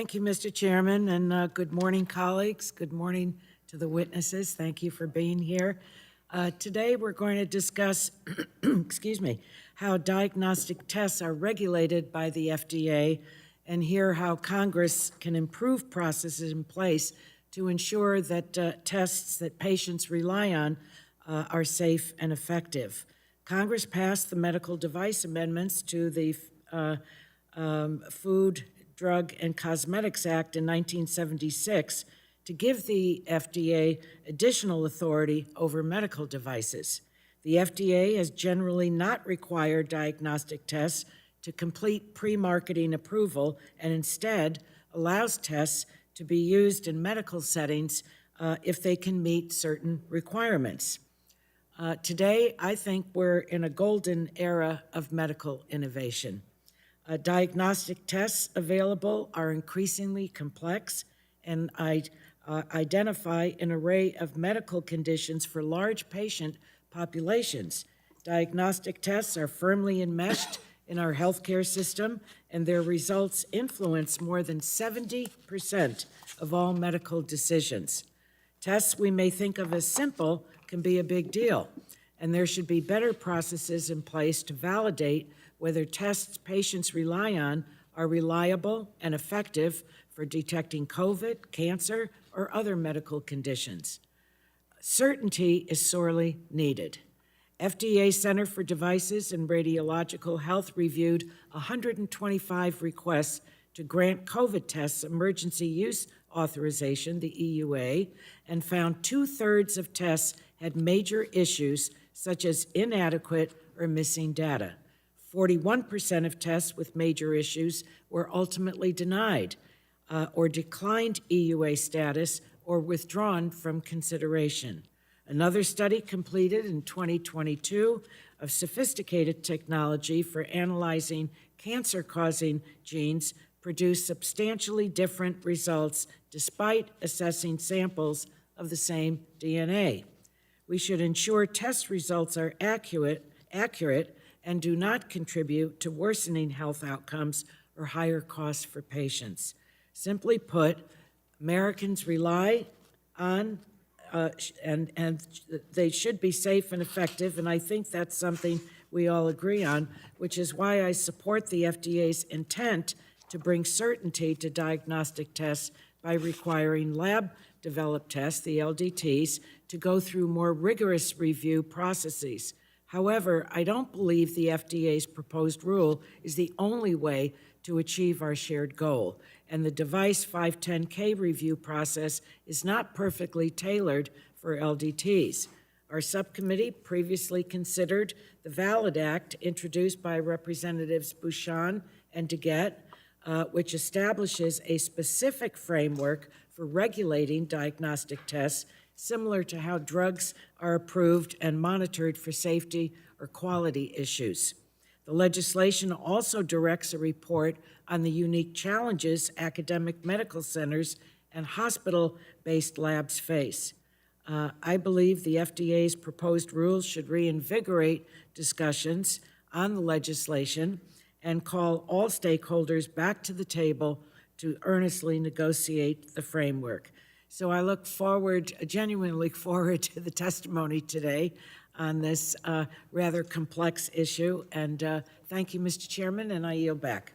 Thank you, Mr. Chairman, and good morning, colleagues. Good morning to the witnesses. Thank you for being here. Today, we're going to discuss, excuse me, how diagnostic tests are regulated by the FDA and hear how Congress can improve processes in place to ensure that tests that patients rely on are safe and effective. Congress passed the medical device amendments to the Food, Drug, and Cosmetics Act in 1976 to give the FDA additional authority over medical devices. The FDA has generally not required diagnostic tests to complete pre-marketing approval and instead allows tests to be used in medical settings if they can meet certain requirements. Today, I think we're in a golden era of medical innovation. Diagnostic tests available are increasingly complex and identify an array of medical conditions for large patient populations. Diagnostic tests are firmly enmeshed in our healthcare system, and their results influence more than 70% of all medical decisions. Tests we may think of as simple can be a big deal, and there should be better processes in place to validate whether tests patients rely on are reliable and effective for detecting COVID, cancer, or other medical conditions. Certainty is sorely needed. FDA Center for Devices and Radiological Health reviewed 125 requests to grant COVID tests emergency use authorization, the EUA, and found 2/3 of tests had major issues such as inadequate or missing data. 41% of tests with major issues were ultimately denied or declined EUA status or withdrawn from consideration. Another study completed in 2022 of sophisticated technology for analyzing cancer-causing genes produced substantially different results despite assessing samples of the same DNA. We should ensure test results are accurate and do not contribute to worsening health outcomes or higher costs for patients. Simply put, Americans rely on and they should be safe and effective, and I think that's something we all agree on, which is why I support the FDA's intent to bring certainty to diagnostic tests by requiring lab-developed tests, the LDTs, to go through more rigorous review processes. However, I don't believe the FDA's proposed rule is the only way to achieve our shared goal, and the device 510K review process is not perfectly tailored for LDTs. Our subcommittee previously considered the VALID Act introduced by Representatives Bouchon and DeGette, which establishes a specific framework for regulating diagnostic tests similar to how drugs are approved and monitored for safety or quality issues. The legislation also directs a report on the unique challenges academic medical centers and hospital-based labs face. I believe the FDA's proposed rules should reinvigorate discussions on the legislation and call all stakeholders back to the table to earnestly negotiate the framework. So I look forward, genuinely forward to the testimony today on this rather complex issue. And thank you, Mr. Chairman, and I yield back.